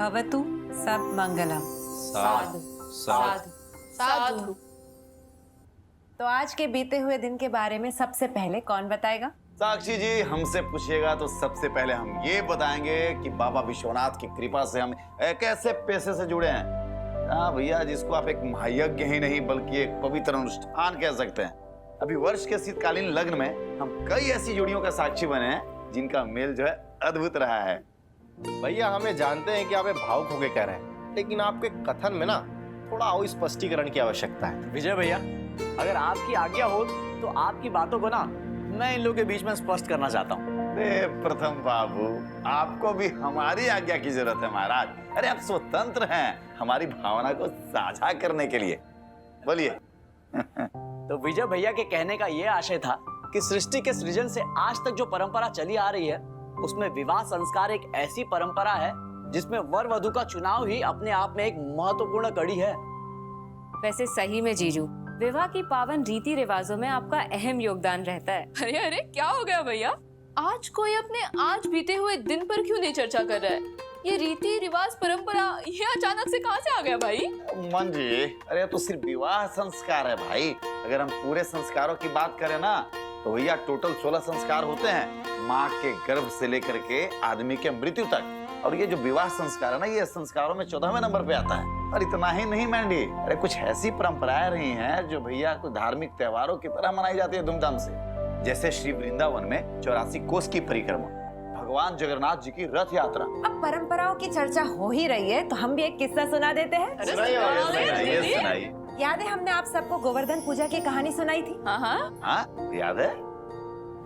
भवतु सब मंगलम। साधु साधु साधु। तो आज के बीते हुए दिन के बारे में सबसे पहले कौन बताएगा? साक्षी जी, हमसे पूछिएगा तो सबसे पहले हम ये बताएंगे कि बाबा विश्वनाथ की कृपा से हम एक ऐसे पैसे से जुड़े हैं, हाँ भैया, जिसको आप एक महायज्ञ ही नहीं बल्कि एक पवित्र अनुष्ठान कह सकते हैं। अभी वर्ष के शीतकालीन लग्न में हम कई ऐसी जोड़ियों का साक्षी बने हैं जिनका मेल जो है अद्भुत रहा है। भैया हमें जानते हैं कि आप भावुक होके कह रहे हैं, लेकिन आपके कथन में ना थोड़ा और स्पष्टीकरण की आवश्यकता है। विजय भैया, अगर आपकी आज्ञा हो तो आपकी बातों को ना मैं इन लोगों के बीच में स्पष्ट करना चाहता हूँ। अरे प्रथम बाबू, आपको भी हमारी आज्ञा की जरूरत है महाराज। अरे आप स्वतंत्र हैं हमारी भावना को साझा करने के लिए, बोलिए। तो विजय भैया के कहने का यह आशय था कि सृष्टि के सृजन से आज तक जो परंपरा चली आ रही है उसमें विवाह संस्कार एक ऐसी परंपरा है जिसमें वर वधु का चुनाव ही अपने आप में एक महत्वपूर्ण कड़ी है। वैसे सही में जीजू, विवाह की पावन रीति रिवाजों में आपका अहम योगदान रहता है। अरे अरे, क्या हो गया भैया? आज कोई अपने आज बीते हुए दिन पर क्यों नहीं चर्चा कर रहा है? ये रीति रिवाज परंपरा ये अचानक से कहाँ से आ गया भाई? मन जी, अरे तो सिर्फ विवाह संस्कार है भाई। अगर हम पूरे संस्कारों की बात करें ना तो भैया टोटल 16 संस्कार होते हैं, माँ के गर्भ से लेकर के आदमी के मृत्यु तक। और ये जो विवाह संस्कार है ना, ये संस्कारों में 14वें नंबर पे आता है। और इतना ही नहीं मैंडी, अरे कुछ ऐसी परंपराएं रही हैं जो भैया कुछ धार्मिक त्योहारों की तरह मनाई जाती है धूमधाम से। जैसे श्री वृंदावन में 84 कोस की परिक्रमा, भगवान जगन्नाथ जी की रथ यात्रा। अब परंपराओं की चर्चा हो ही रही है तो हम भी एक किस्सा सुना देते हैं। सुनाइए। याद है हमने आप सबको गोवर्धन पूजा की कहानी सुनाई थी? हाँ, याद है।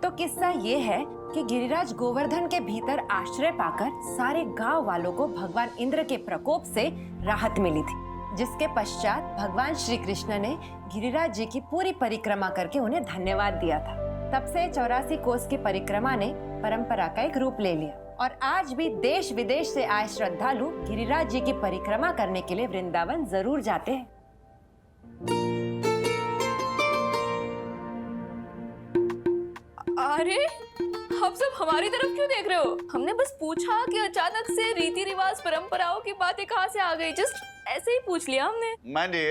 तो किस्सा ये है कि गिरिराज गोवर्धन के भीतर आश्रय पाकर सारे गांव वालों को भगवान इंद्र के प्रकोप से राहत मिली थी, जिसके पश्चात भगवान श्री कृष्ण ने गिरिराज जी की पूरी परिक्रमा करके उन्हें धन्यवाद दिया था। तब से 84 कोस की परिक्रमा ने परंपरा का एक रूप ले लिया और आज भी देश विदेश से आए श्रद्धालु गिरिराज जी की परिक्रमा करने के लिए वृंदावन जरूर जाते हैं। अरे, आप सब हमारी तरफ क्यों देख रहे हो? हमने बस पूछा कि अचानक से रीति रिवाज परंपराओं की बातें कहाँ से आ गई। जस्ट ऐसे ही पूछ लिया हमने। मैंडी,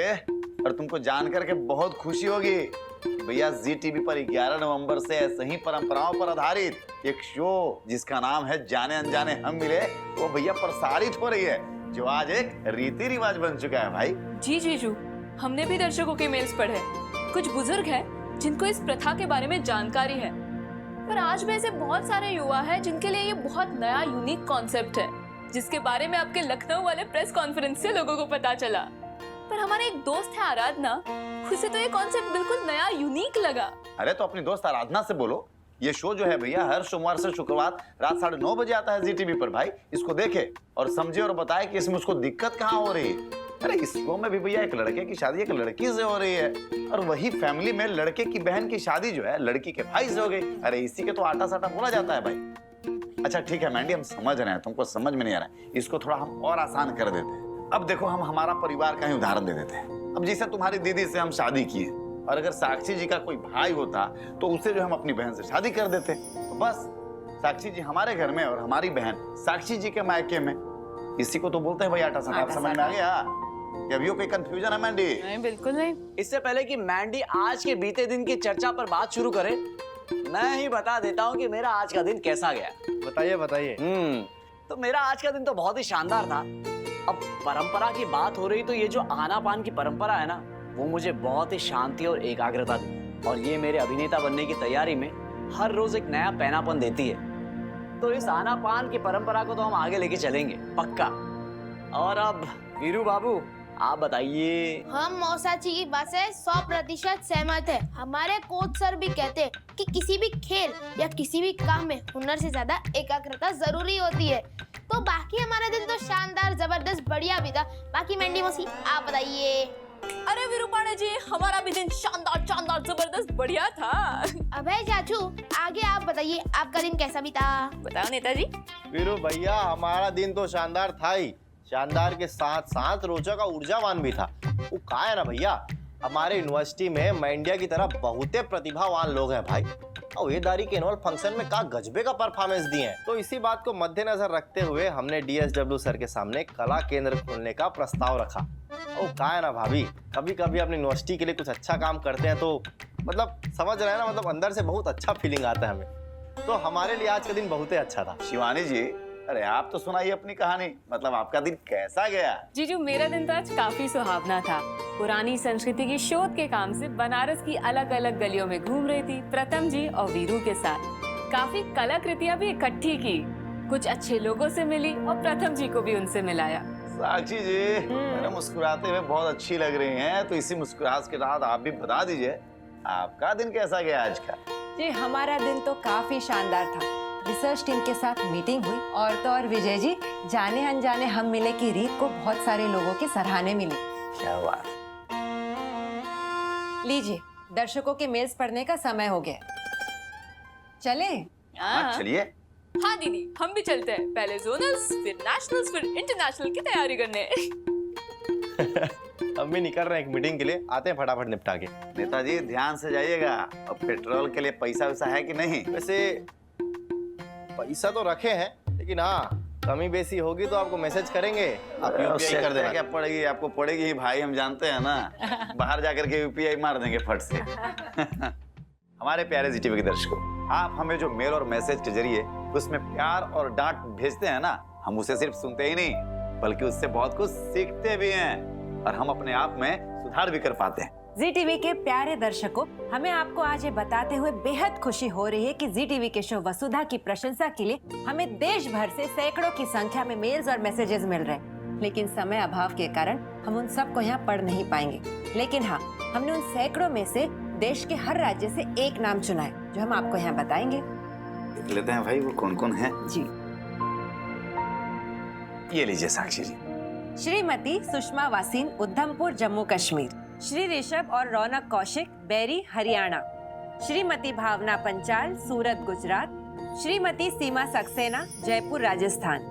और तुमको जान करके बहुत खुशी होगी भैया, जी टीवी पर 11 नवंबर से ऐसे ही परंपराओं पर आधारित एक शो जिसका नाम है जाने अनजाने हम मिले, वो भैया प्रसारित हो रही है, जो आज एक रीति रिवाज बन चुका है भाई। जी जीजू, हमने भी दर्शकों के मेल्स पढ़े। कुछ बुजुर्ग हैं जिनको इस प्रथा के बारे में जानकारी है, पर आज भी ऐसे बहुत सारे युवा हैं जिनके लिए ये बहुत नया यूनिक कॉन्सेप्ट है, जिसके बारे में आपके लखनऊ वाले प्रेस कॉन्फ्रेंस से लोगों को पता चला। पर हमारे एक दोस्त है आराधना, उसे तो ये कॉन्सेप्ट बिल्कुल नया यूनिक लगा। अरे तो अपनी दोस्त आराधना से बोलो। ये शो जो है भैया हर सोमवार से शुक्रवार रात 9:30 बजे आता है जी टीवी पर। भाई इसको देखे और समझे और बताए कि इसमें उसको दिक्कत कहाँ हो रही है। अरे इस शो में भी भैया एक लड़के की शादी एक लड़की से हो रही है, और वही फैमिली में लड़के की बहन की शादी जो है लड़की के भाई से हो गई। अरे इसी के तो आटा साटा बोला जाता है भाई। अच्छा ठीक है मैंडी, हम समझ रहे हैं, तुमको समझ में नहीं आ रहा है, इसको थोड़ा हम और आसान कर देते हैं। अब देखो, हम हमारा परिवार का ही उदाहरण दे देते हैं। अब जैसे तुम्हारी दीदी से हम शादी किए, और अगर साक्षी जी का कोई भाई होता तो उससे जो हम अपनी बहन से शादी कर देते, तो बस साक्षी जी हमारे घर में और हमारी बहन साक्षी जी के मायके में। इसी को तो बोलते हैं भाई आटा साटा। आप समझ में आ गया? अभी कोई कंफ्यूजन है मैंडी? नहीं, बिल्कुल नहीं। इससे पहले कि मैंडी आज के बीते दिन की चर्चा पर बात शुरू करे, मैं ही बता देता हूँ कि मेरा आज का दिन कैसा गया। बताइए बताइए। तो मेरा आज का दिन तो बहुत ही शानदार था। अब परंपरा की बात हो रही तो ये जो आनापान की परंपरा है ना, वो मुझे बहुत ही शांति और एकाग्रता दी, और ये मेरे अभिनेता बनने की तैयारी में हर रोज एक नया पैनापन देती है। तो इस आनापान की परंपरा को तो हम आगे लेके चलेंगे पक्का। और अब वीरू बाबू आप बताइए। हम मौसाची की बात से 100% सहमत है। हमारे कोच सर भी कहते हैं कि किसी भी खेल या किसी भी काम में हुनर से ज्यादा एकाग्रता जरूरी होती है। तो बाकी हमारा दिन तो शानदार, जबरदस्त, बढ़िया भी था। बाकी मैंडी मौसी आप बताइए। अरे विरूपाणे जी, हमारा भी दिन शानदार शानदार जबरदस्त बढ़िया था। अभय चाचू आगे आप बताइए, आपका दिन कैसा बीता? बताओ नेताजी। वीरू भैया, हमारा दिन तो शानदार था ही, शानदार के साथ साथ रोचक और ऊर्जावान भी था। वो कहा है ना भैया, हमारे यूनिवर्सिटी में मैं इंडिया की तरह बहुते प्रतिभावान लोग हैं भाई। और ये दारी के एनुअल फंक्शन में का गजबे का परफॉर्मेंस दिए हैं। तो इसी बात को मद्देनजर रखते हुए हमने DSW सर के सामने कला केंद्र खोलने का प्रस्ताव रखा। और कहा है ना भाभी, कभी कभी अपनी यूनिवर्सिटी के लिए कुछ अच्छा काम करते हैं तो मतलब समझ रहे हैं ना, मतलब अंदर से बहुत अच्छा फीलिंग आता है हमें। तो हमारे लिए आज का दिन बहुत ही अच्छा था। शिवानी जी, अरे आप तो सुनाइए अपनी कहानी, मतलब आपका दिन कैसा गया? जीजू, मेरा दिन तो आज काफी सुहावना था। पुरानी संस्कृति की शोध के काम से बनारस की अलग अलग गलियों में घूम रही थी प्रथम जी और वीरू के साथ। काफी कलाकृतियां भी इकट्ठी की, कुछ अच्छे लोगों से मिली और प्रथम जी को भी उनसे मिलाया। साक्षी जी, मेरे मुस्कुराते हुए बहुत अच्छी लग रही हैं, तो इसी मुस्कुराहट के साथ आप भी बता दीजिए आपका दिन कैसा गया आज का? जी, हमारा दिन तो काफी शानदार था। रिसर्च टीम के साथ मीटिंग हुई और तो और विजय जी, जाने अनजाने हम मिले की रीत को बहुत सारे लोगों की सराहने मिली। क्या बात। लीजिए, दर्शकों के मेल्स पढ़ने का समय हो गया, चले? हाँ, चलिए। हाँ दीदी, हम भी चलते हैं। पहले जोनल्स, फिर नेशनल्स, फिर इंटरनेशनल की तैयारी करने। हम भी निकल रहे हैं एक मीटिंग के लिए, आते हैं फटाफट निपटा के। नेताजी ध्यान से जाइएगा, और पेट्रोल के लिए पैसा वैसा है कि नहीं? वैसे पैसा तो रखे हैं, लेकिन हाँ कमी बेसी होगी तो आपको मैसेज करेंगे, आप यूपीआई कर देना। क्या पड़ेगी? आपको पड़ेगी ही भाई, हम जानते हैं ना। बाहर जाकर के यूपीआई मार देंगे फट से। हमारे प्यारे ZTV के दर्शकों, आप हमें जो मेल और मैसेज के जरिए उसमें प्यार और डांट भेजते हैं ना, हम उसे सिर्फ सुनते ही नहीं बल्कि उससे बहुत कुछ सीखते भी हैं और हम अपने आप में सुधार भी कर पाते हैं। ZTV के प्यारे दर्शकों, हमें आपको आज ये बताते हुए बेहद खुशी हो रही है कि ZTV के शो वसुधा की प्रशंसा के लिए हमें देश भर से सैकड़ों की संख्या में मेल्स और मैसेजेस मिल रहे हैं। लेकिन समय अभाव के कारण हम उन सबको यहाँ पढ़ नहीं पाएंगे। लेकिन हाँ, हमने उन सैकड़ों में से देश के हर राज्य से एक नाम चुना है जो हम आपको यहाँ बताएंगे। देख लेते हैं भाई वो कौन कौन है। जी, ये लीजिए साक्षी जी। श्रीमती सुषमा वासीन, उधमपुर, जम्मू कश्मीर। श्री ऋषभ और रौनक कौशिक, बैरी, हरियाणा। श्रीमती भावना पंचाल, सूरत, गुजरात। श्रीमती सीमा सक्सेना, जयपुर, राजस्थान।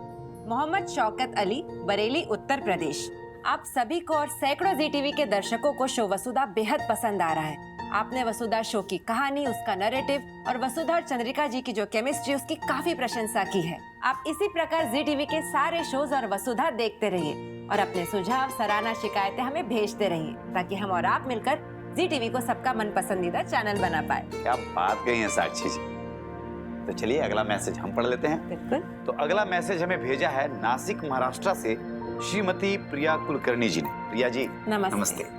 मोहम्मद शौकत अली, बरेली, उत्तर प्रदेश। आप सभी को और सैकड़ों ZTV के दर्शकों को शो वसुधा बेहद पसंद आ रहा है। आपने वसुधा शो की कहानी, उसका नैरेटिव और वसुधा और चंद्रिका जी की जो केमिस्ट्री, उसकी काफी प्रशंसा की है। आप इसी प्रकार ZTV के सारे शोज और वसुधा देखते रहिए और अपने सुझाव, सराहना, शिकायतें हमें भेजते रहिए ताकि हम और आप मिलकर ZTV को सबका मन पसंदीदा चैनल बना पाए। क्या बात कही है साक्षी जी। तो चलिए अगला मैसेज हम पढ़ लेते हैं। बिल्कुल। तो अगला मैसेज हमें भेजा है नासिक, महाराष्ट्र से श्रीमती प्रिया कुलकर्णी जी ने। प्रिया जी नमस्ते।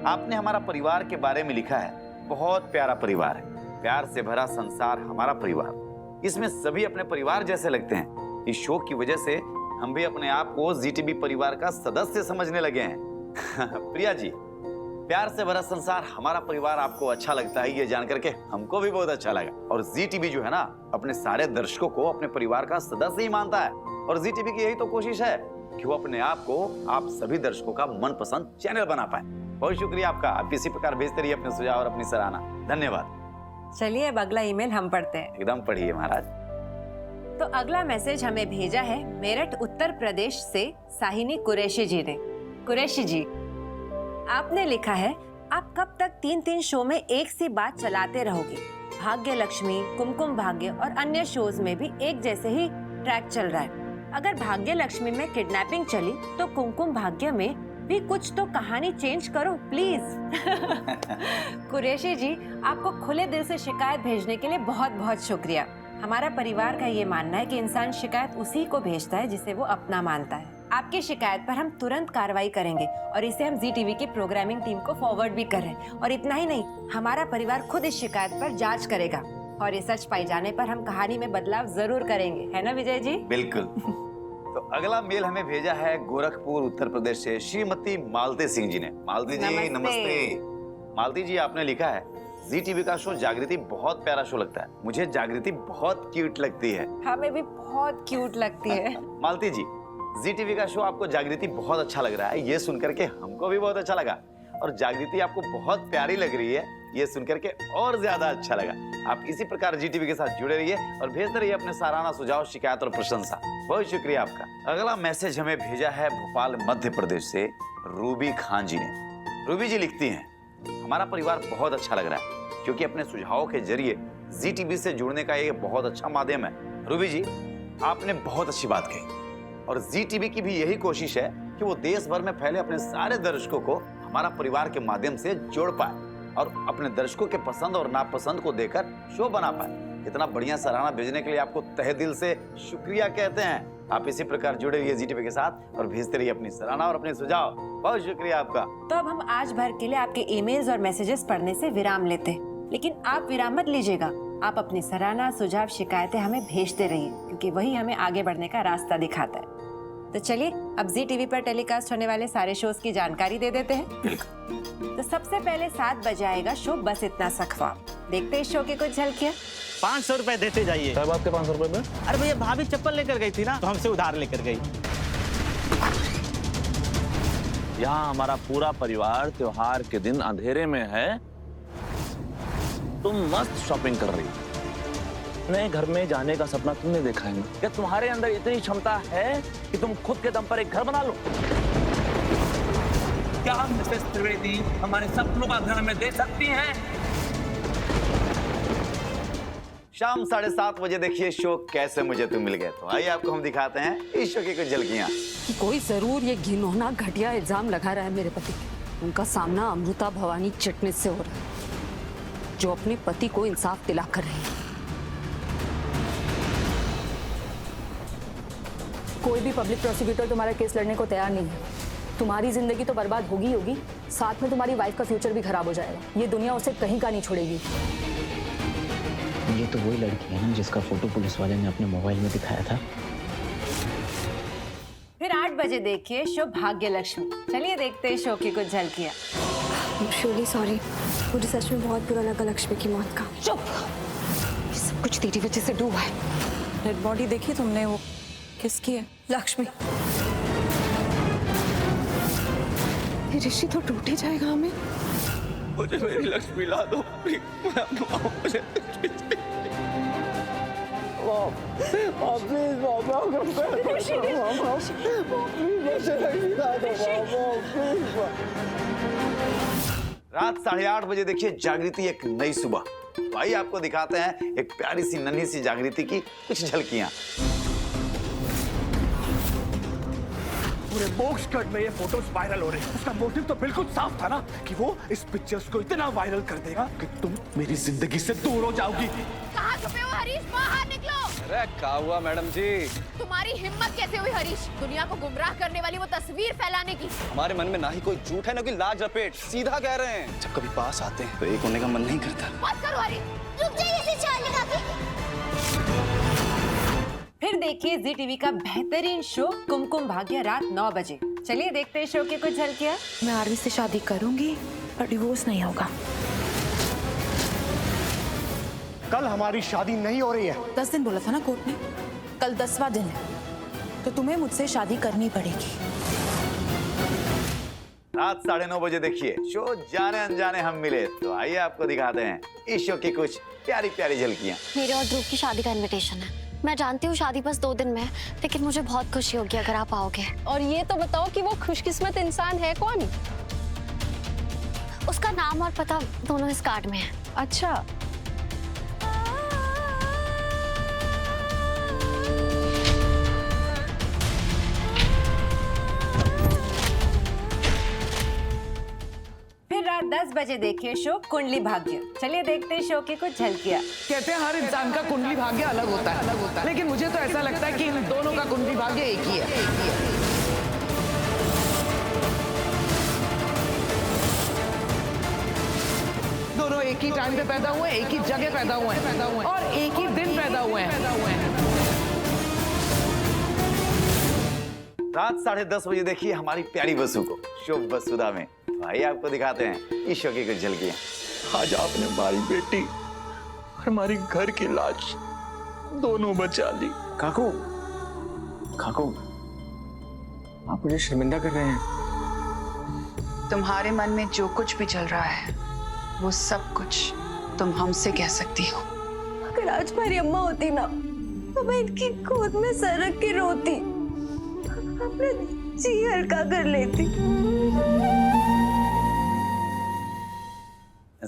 आपने हमारा परिवार के बारे में लिखा है, बहुत प्यारा परिवार है, प्यार से भरा संसार हमारा परिवार। इसमें सभी अपने परिवार जैसे लगते हैं। इस शो की वजह से हम भी अपने आप को ZTV परिवार का सदस्य समझने लगे हैं। प्रिया जी, प्यार से भरा संसार हमारा परिवार आपको अच्छा लगता है, ये जानकर के हमको भी बहुत अच्छा लगा। और ZTV जो है ना, अपने सारे दर्शकों को अपने परिवार का सदस्य ही मानता है और ZTV की यही तो कोशिश है कि वो अपने आप को आप सभी दर्शकों का मनपसंद चैनल बना पाए। बहुत शुक्रिया आपका। आप इसी प्रकार भेजते रहिए अपने सुझाव और अपनी सराहना। धन्यवाद। चलिए अब अगला ईमेल हम पढ़ते हैं। एकदम पढ़िए महाराज। तो अगला मैसेज हमें भेजा है मेरठ, उत्तर प्रदेश से साहिनी कुरैशी जी ने। कुरैशी जी, आपने लिखा है, आप कब तक 3-3 शो में एक सी बात चलाते रहोगे? भाग्य लक्ष्मी, कुमकुम भाग्य और अन्य शोज में भी एक जैसे ही ट्रैक चल रहा है। अगर भाग्य लक्ष्मी में किडनैपिंग चली तो कुमकुम भाग्य में भी कुछ तो कहानी चेंज करो प्लीज। कुरैशी जी, आपको खुले दिल से शिकायत भेजने के लिए बहुत बहुत शुक्रिया। हमारा परिवार का ये मानना है कि इंसान शिकायत उसी को भेजता है जिसे वो अपना मानता है। आपकी शिकायत पर हम तुरंत कार्रवाई करेंगे और इसे हम ZTV की प्रोग्रामिंग टीम को फॉरवर्ड भी कर रहे हैं। और इतना ही नहीं, हमारा परिवार खुद इस शिकायत पर जांच करेगा और ये सच पाई जाने पर हम कहानी में बदलाव जरूर करेंगे, है ना विजय जी? बिल्कुल। तो अगला मेल हमें भेजा है गोरखपुर, उत्तर प्रदेश से श्रीमती मालती सिंह जी ने। मालती जी नमस्ते। मालती जी, आपने लिखा है, ZTV का शो जागृति बहुत प्यारा शो लगता है। मुझे जागृति बहुत क्यूट लगती है। हमें भी बहुत क्यूट लगती है। मालती जी, ZTV का शो आपको जागृति बहुत अच्छा लग रहा है, ये सुनकर के हमको भी बहुत अच्छा लगा। और जागृति आपको बहुत प्यारी लग रही है, ये सुनकर के और ज्यादा अच्छा लगा। आप इसी प्रकार ZTV के साथ जुड़े रहिए और भेजते रहिए अपने सराहना, सुझाव, शिकायत और प्रशंसा। बहुत शुक्रिया आपका। अगला मैसेज हमें भेजा है भोपाल, मध्य प्रदेश से रूबी खान जी ने। रूबी जी लिखती हैं, हमारा परिवार बहुत अच्छा लग रहा है। क्योंकि अपने सुझावों के जरिए जी टीवी से जुड़ने का ये बहुत अच्छा माध्यम है। रूबी जी, आपने बहुत अच्छी बात कही और जी टीवी की भी यही कोशिश है कि वो देश भर में फैले अपने सारे दर्शकों को हमारा परिवार के माध्यम से जोड़ पाए और अपने दर्शकों के पसंद और नापसंद को देकर शो बना पाए। इतना बढ़िया सराहना भेजने के लिए आपको तहे दिल से शुक्रिया कहते हैं। आप इसी प्रकार जुड़े रहिए जी टीवी के साथ और भेजते रहिए अपनी सराहना और अपने सुझाव। बहुत शुक्रिया आपका। तो अब हम आज भर के लिए आपके ईमेल्स और मैसेजेस पढ़ने से विराम लेते हैं, लेकिन आप विराम मत लीजिएगा। आप अपनी सराहना, सुझाव, शिकायतें हमें भेजते रहिए, क्योंकि वही हमें आगे बढ़ने का रास्ता दिखाता है। तो चलिए अब जी टीवी पर टेलीकास्ट होने वाले सारे शोज की जानकारी दे देते हैं। तो सबसे पहले 7 बजे आएगा शो बस इतना सखवा। देखते हैं शो की कुछ झलकियां। 500 रुपए देते जाइए। साहब आपके 500 रुपए में? अरे भैया भाभी चप्पल लेकर गई थी ना, तो हमसे उधार लेकर गई। यहाँ हमारा पूरा परिवार त्योहार के दिन अंधेरे में है, तुम मस्त शॉपिंग कर रही हो। नए घर में जाने का सपना तुमने देखा है? क्या तुम्हारे अंदर इतनी क्षमता है कि तुम खुद के दम पर एक घर बना लो? क्या मिसेस त्रिवेदी हमारे सपनों का घर में दे सकती हैं? शाम 7:30 बजे देखिए शो कैसे मुझे तुम मिल गए। तो आइए आपको हम दिखाते हैं इस शो की कुछ झलकियां। कि कोई जरूर ये घिनौना घटिया इल्जाम लगा रहा है मेरे पति पे। उनका सामना अमृता भवानी चिटनिस से हो रहा है, जो अपने पति को इंसाफ दिला कर रही है। कोई भी पब्लिक प्रोसिक्यूटर तुम्हारा केस लड़ने को तैयार नहीं है। तुम्हारी जिंदगी तो बर्बाद होगी होगी, साथ में तुम्हारी वाइफ का फ्यूचर भी खराब हो जाएगा। ये दुनिया उसे कहीं का नहीं छोड़ेगी। ये तो वही लड़की है ना जिसका फोटो पुलिस वाले ने अपने मोबाइल में दिखाया था। फिर 8 बजे देखिए शो भाग्य लक्ष्मी। चलिए देखते हैं शो की कुछ झलकियां। Truly sorry, मुझे सच में बहुत बुरा लगा लक्ष्मी की मौत का। चुप, ये सब कुछ तेरी वजह से डूबा है। डेड बॉडी देखी तुमने? वो किसकी है? लक्ष्मी, ये रिश्ते तो टूट ही जाएगा हमें। मुझे मेरी लक्ष्मी ला दो। रात 8:30 बजे देखिए जागृति एक नई सुबह। तो आइए आपको दिखाते हैं एक प्यारी सी नन्ही सी जागृति की कुछ झलकियां। पूरे बॉक्स कट में ये फोटोज वायरल हो रहे हैं। उसका मोटिव तो बिल्कुल साफ था ना कि वो इस पिक्चर्स को इतना वायरल कर देगा कि तुम मेरी जिंदगी से दूर हो जाओगी। कहाँ छुपे हो हरीश? बाहर निकलो। अरे क्या हुआ मैडम जी? तुम्हारी हिम्मत कैसे हुई हरीश, दुनिया को गुमराह करने वाली वो तस्वीर फैलाने की? हमारे मन में ना ही कोई झूठ है ना कोई लाज रपेट, सीधा कह रहे हैं। जब कभी पास आते हैं तो एक होने का मन नहीं करता। बस करो हरीश, रुक जाइए इसे चाल लगा के। फिर देखिए जी टीवी का बेहतरीन शो कुमकुम भाग्य रात 9 बजे। चलिए देखते हैं शो की कुछ झलकियां। मैं आरवी से शादी करूंगी पर डिवोर्स नहीं होगा। कल हमारी शादी नहीं हो रही है। 10 दिन बोला था ना कोर्ट ने, कल 10वां दिन है, तो तुम्हें मुझसे शादी करनी पड़ेगी। रात 9:30 बजे देखिए शो जाने अनजाने हम मिले। तो आइए आपको दिखाते हैं इस शो की कुछ प्यारी प्यारी झलकियां। मेरे और ध्रुव की शादी का इनविटेशन है। मैं जानती हूँ शादी बस 2 दिन में है, लेकिन मुझे बहुत खुशी होगी अगर आप आओगे। और ये तो बताओ कि वो खुशकिस्मत इंसान है कौन? उसका नाम और पता दोनों इस कार्ड में है। अच्छा, फिर रात 10 बजे देखिए शो कुंडली भाग्य। चलिए देखते हैं शो की कुछ झलकियां। कहते हैं हर इंसान का कुंडली भाग्य अलग होता है, लेकिन मुझे तो ऐसा लगता है कि इन दोनों का कुंडली भाग्य एक ही है। दोनों एक ही टाइम पे पैदा हुए, एक ही जगह पैदा हुए हैं और एक ही दिन पैदा हुए हैं। रात 10:30 बजे देखिए हमारी प्यारी बसु को शो वसुधा में। तो आइए आपको दिखाते हैं इस शो की कुछ झलकियां। आज आपने हमारी बेटी और हमारी घर की लाश दोनों बचा ली। काकू, काकू, आप मुझे शर्मिंदा कर रहे हैं। तुम्हारे मन में जो कुछ भी चल रहा है वो सब कुछ तुम हमसे कह सकती हो। अगर आज मेरी अम्मा होती ना, तो मैं इनकी गोद में सर रख के रोती, अपने जी हल्का कर लेती।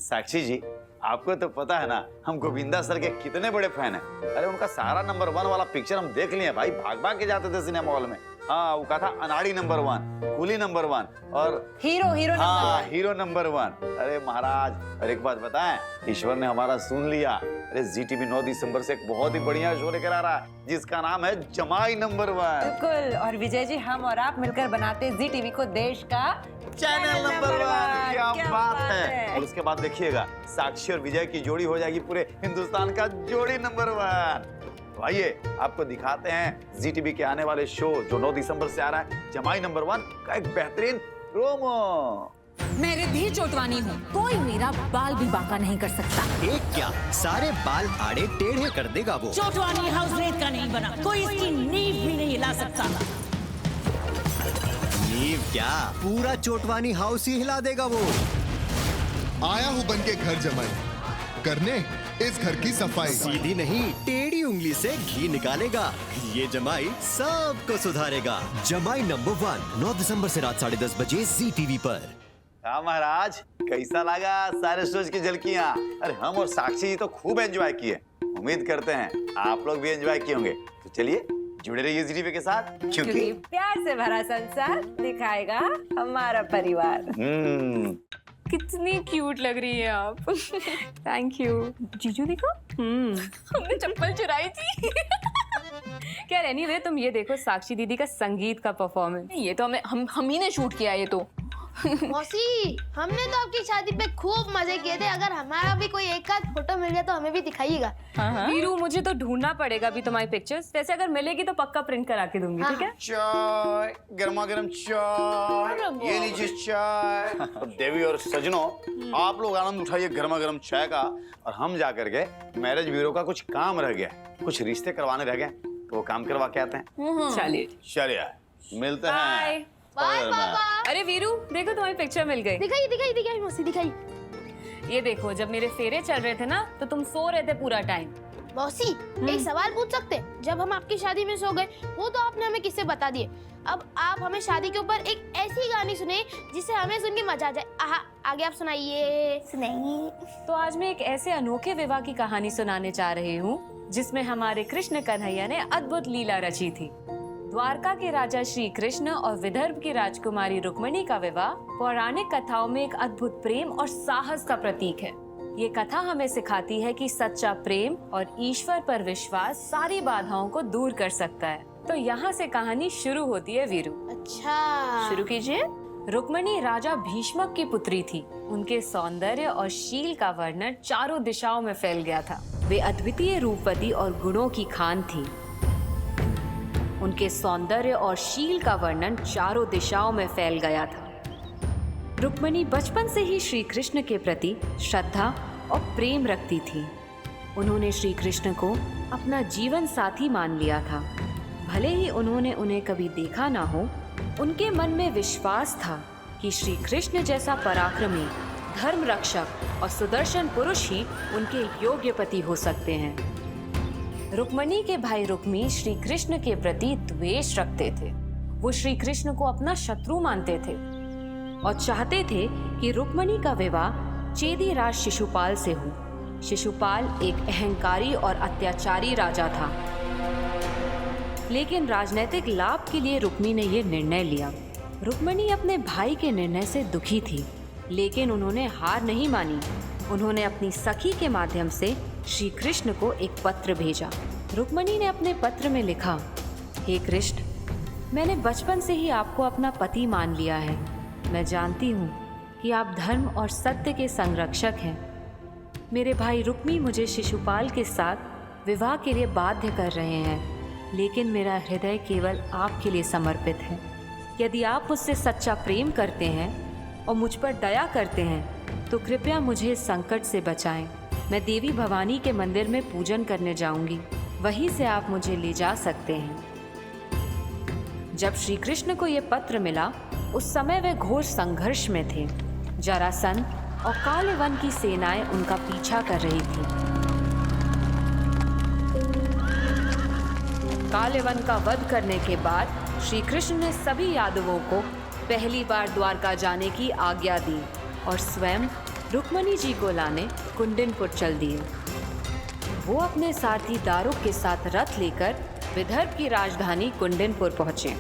साक्षी जी, आपको तो पता है ना, हम गोविंदा सर के कितने बड़े फैन हैं। अरे उनका सारा नंबर 1 वाला पिक्चर हम देख लिए भाई, भाग भाग के जाते थे सिनेमा हॉल में। हाँ, वो कहा था अनाड़ी नंबर 1, कूली नंबर 1 और हीरो हाँ हीरो नंबर 1। अरे महाराज, और एक बात बताएं, ईश्वर ने हमारा सुन लिया। अरे ZTV 9 दिसंबर से एक बहुत ही बढ़िया शो लेकर आ रहा है जिसका नाम है जमाई नंबर 1। बिल्कुल, और विजय जी, हम और आप मिलकर बनाते ZTV को देश का चैनल नंबर 1। क्या बात है। और उसके बाद देखिएगा, साक्षी और विजय की जोड़ी हो जाएगी पूरे हिंदुस्तान का जोड़ी नंबर 1। तो आइए आपको दिखाते हैं ZTV के आने वाले शो जो 9 दिसंबर से आ रहा है, जमाई नंबर 1 का एक बेहतरीन प्रोमो। मैं रिद्धि चोटवानी हूँ, कोई मेरा बाल भी बांका नहीं कर सकता। एक क्या, सारे बाल आड़े टेढ़े कर देगा वो। चोटवानी हाउस रेत का नहीं बना, कोई इसकी नींव भी नहीं हिला सकता। नींव क्या, पूरा चोटवानी हाउस ही हिला देगा वो। आया हूँ बन के घर जमाई करने इस घर की सफाई। सीधी नहीं, टेढ़ी उंगली से घी निकालेगा। ये जमाई सबको सुधारेगा। जमाई नंबर 1 9 दिसंबर से रात 10:30 बजे ZTV पर। हाँ महाराज, कैसा लगा सारे शोज की झलकियाँ? अरे हम और साक्षी जी तो खूब एंजॉय किए, उम्मीद करते हैं आप लोग भी एंजॉय किए होंगे। तो चलिए जुड़े रहिए ZTV के साथ, क्योंकि प्यार से भरा संसार दिखाएगा हमारा परिवार। कितनी क्यूट लग रही है आप। Thank you. जीजू देखो, हमने चप्पल चुराई थी। क्या एनीवे, तुम ये देखो साक्षी दीदी का संगीत का परफॉर्मेंस। ये तो हम ही ने शूट किया ये तो। मौसी, हमने तो आपकी शादी पे खूब मजे किए थे। अगर हमारा भी कोई एक आध फोटो मिल जाए तो हमें भी दिखाइएगा। वीरू, मुझे तो ढूंढना पड़ेगा अभी तुम्हारी पिक्चर्स। वैसे अगर मिलेगी तो पक्का प्रिंट करा के दूंगी, ठीक है? चाय, गर्मा गर्म चाय, ये लीजिए चाय। देवी और सजनों, आप लोग आनंद उठाइए गर्मा गर्म चाय का। और हम जा करके मैरिज ब्यूरो का कुछ काम रह गया, कुछ रिश्ते करवाने रह गए, तो वो काम करवा के आते हैं। चलिए मिलते हैं। बाय पापा। अरे वीरू, देखो तुम्हारी पिक्चर मिल गई। दिखाई मौसी, दिखाई। ये देखो, जब मेरे फेरे चल रहे थे ना, तो तुम सो रहे थे पूरा टाइम। मौसी, एक सवाल पूछ सकते? जब हम आपकी शादी में सो गए, वो तो आपने हमें किससे बता दिए। अब आप हमें शादी के ऊपर एक ऐसी गानी सुने जिसे हमें सुन के मजा आ जाए। आगे आप सुनाइए। सुनाइए। तो आज मैं एक ऐसे अनोखे विवाह की कहानी सुनाने जा रही हूँ जिसमें हमारे कृष्ण कन्हैया ने अद्भुत लीला रची थी। द्वारका के राजा श्री कृष्ण और विदर्भ की राजकुमारी रुक्मिणी का विवाह पौराणिक कथाओं में एक अद्भुत प्रेम और साहस का प्रतीक है। ये कथा हमें सिखाती है कि सच्चा प्रेम और ईश्वर पर विश्वास सारी बाधाओं को दूर कर सकता है। तो यहाँ से कहानी शुरू होती है वीरू। अच्छा, शुरू कीजिए। रुक्मिणी राजा भीष्मक की पुत्री थी। उनके सौंदर्य और शील का वर्णन चारों दिशाओं में फैल गया था। वे अद्वितीय रूपवती और गुणों की खान थी। उनके सौंदर्य और शील का वर्णन चारों दिशाओं में फैल गया था। रुक्मिणी बचपन से ही श्री कृष्ण के प्रति श्रद्धा और प्रेम रखती थी। उन्होंने श्री कृष्ण को अपना जीवन साथी मान लिया था। भले ही उन्होंने उन्हें कभी देखा ना हो, उनके मन में विश्वास था कि श्री कृष्ण जैसा पराक्रमी, धर्म रक्षक और सुदर्शन पुरुष ही उनके योग्य पति हो सकते हैं। रुक्मिणी के भाई रुक्मी श्री कृष्ण के प्रति द्वेष रखते थे। वो श्री कृष्ण को अपना शत्रु मानते थे और चाहते थे कि रुक्मिणी का विवाह चेदी राज शिशुपाल से हो। शिशुपाल एक अहंकारी और अत्याचारी राजा था, लेकिन राजनीतिक लाभ के लिए रुक्मी ने यह निर्णय लिया। रुक्मिणी अपने भाई के निर्णय से दुखी थी, लेकिन उन्होंने हार नहीं मानी। उन्होंने अपनी सखी के माध्यम से श्री कृष्ण को एक पत्र भेजा। रुक्मिणी ने अपने पत्र में लिखा, हे कृष्ण, मैंने बचपन से ही आपको अपना पति मान लिया है। मैं जानती हूँ कि आप धर्म और सत्य के संरक्षक हैं। मेरे भाई रुक्मी मुझे शिशुपाल के साथ विवाह के लिए बाध्य कर रहे हैं, लेकिन मेरा हृदय केवल आपके लिए समर्पित है। यदि आप मुझसे सच्चा प्रेम करते हैं और मुझ पर दया करते हैं तो कृपया मुझे इस संकट से बचाएं। मैं देवी भवानी के मंदिर में पूजन करने जाऊंगी, वहीं से आप मुझे ले जा सकते हैं। जब श्री कृष्ण को यह पत्र मिला, उस समय वे घोर संघर्ष में थे। जरासंध और काले वन की सेनाएं उनका पीछा कर रही थी। काले वन का वध करने के बाद श्री कृष्ण ने सभी यादवों को पहली बार द्वारका जाने की आज्ञा दी और स्वयं रुक्मणी जी को लाने कुंडनपुर चल दिए। वो अपने सारथी दारुक के साथ रथ लेकर विदर्भ की राजधानी कुंडनपुर पहुंचे।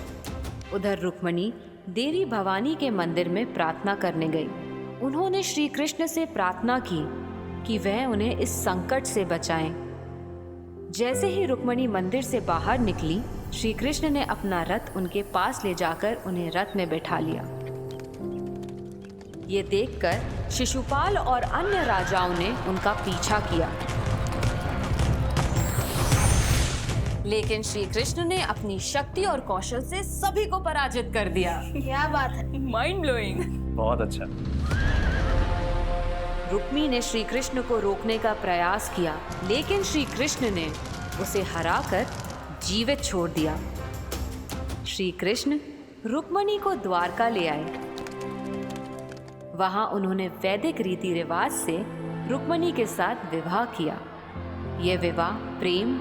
उधर रुक्मणी देवी भवानी के मंदिर में प्रार्थना करने गई। उन्होंने श्री कृष्ण से प्रार्थना की कि वह उन्हें इस संकट से बचाएं। जैसे ही रुक्मणी मंदिर से बाहर निकली, श्री कृष्ण ने अपना रथ उनके पास ले जाकर उन्हें रथ में बैठा लिया। ये देखकर शिशुपाल और अन्य राजाओं ने उनका पीछा किया, लेकिन श्री कृष्ण ने अपनी शक्ति और कौशल से सभी को पराजित कर दिया। क्या बात है, माइंड ब्लोइंग। बहुत अच्छा। रुक्मी ने श्री कृष्ण को रोकने का प्रयास किया, लेकिन श्री कृष्ण ने उसे हराकर जीवित छोड़ दिया। श्री कृष्ण रुक्मणी को द्वारका ले आए। वहां उन्होंने वैदिक रीति रिवाज से रुक्मणी के साथ विवाह किया। यह विवाह प्रेम,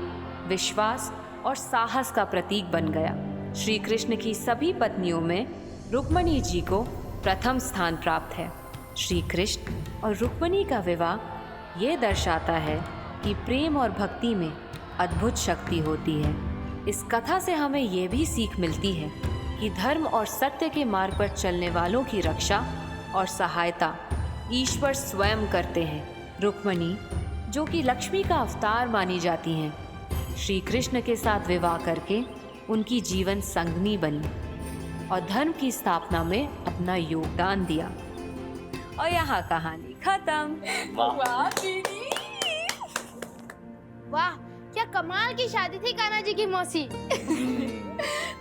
विश्वास और साहस का प्रतीक बन गया। श्री कृष्ण की सभी पत्नियों में रुक्मणी जी को प्रथम स्थान प्राप्त है। श्री कृष्ण और रुक्मणी का विवाह ये दर्शाता है कि प्रेम और भक्ति में अद्भुत शक्ति होती है। इस कथा से हमें ये भी सीख मिलती है कि धर्म और सत्य के मार्ग पर चलने वालों की रक्षा और सहायता ईश्वर स्वयं करते हैं। रुक्मणी, जो कि लक्ष्मी का अवतार मानी जाती हैं, श्री कृष्ण के साथ विवाह करके उनकी जीवन संगनी बनी और धर्म की स्थापना में अपना योगदान दिया। और यहाँ कहानी खत्म। वाह दीदी, वाह क्या कमाल की शादी थी कान्हा जी की मौसी।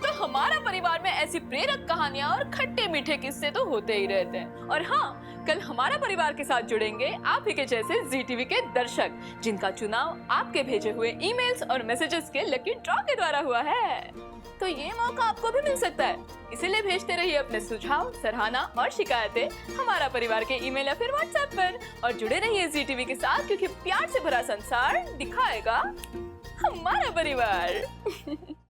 तो हमारा परिवार में ऐसी प्रेरक कहानियाँ और खट्टे मीठे किस्से तो होते ही रहते हैं। और हाँ, कल हमारा परिवार के साथ जुड़ेंगे आप ही के जैसे जी टीवी के दर्शक, जिनका चुनाव आपके भेजे हुए ईमेल्स और मैसेजेस के लकी ड्रॉ के द्वारा हुआ है। तो ये मौका आपको भी मिल सकता है, इसीलिए भेजते रहिए अपने सुझाव, सराहना और शिकायतें हमारा परिवार के ईमेल या फिर व्हाट्सएप पर। और जुड़े रहिए जी टीवी के साथ, क्योंकि प्यार से भरा संसार दिखाएगा हमारा परिवार।